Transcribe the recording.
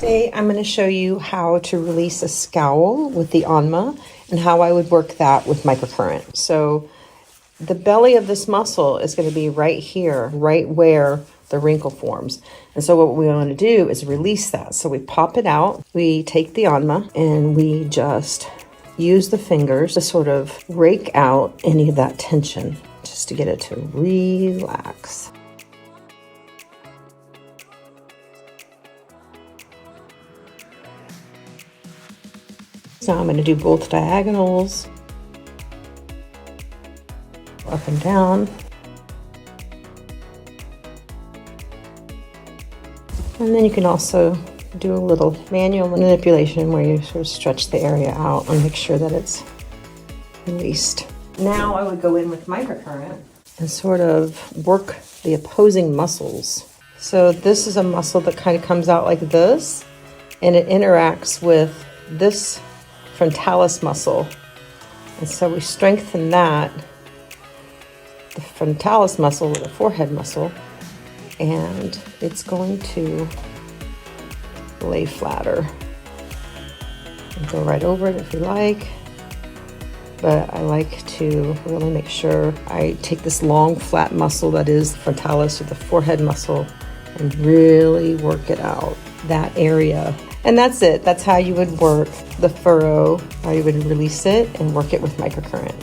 Today I'm going to show you how to release a scowl with the Anma and how I would work that with microcurrent. So the belly of this muscle is going to be right here, right where the wrinkle forms. And so what we want to do is release that. So we pop it out, we take the Anma, and we just use the fingers to sort of rake out any of that tension, just to get it to relax. Now I'm going to do both diagonals, up and down. And then you can also do a little manual manipulation where you sort of stretch the area out and make sure that it's released. Now I would go in with microcurrent and sort of work the opposing muscles. So this is a muscle that kind of comes out like this, and it interacts with this frontalis muscle. And so we strengthen that, the frontalis muscle with the forehead muscle, and it's going to lay flatter. And go right over it if you like, but I like to really make sure I take this long flat muscle that is the frontalis or the forehead muscle and really work it out, that area. And that's it. That's how you would work the furrow, how you would release it and work it with microcurrent.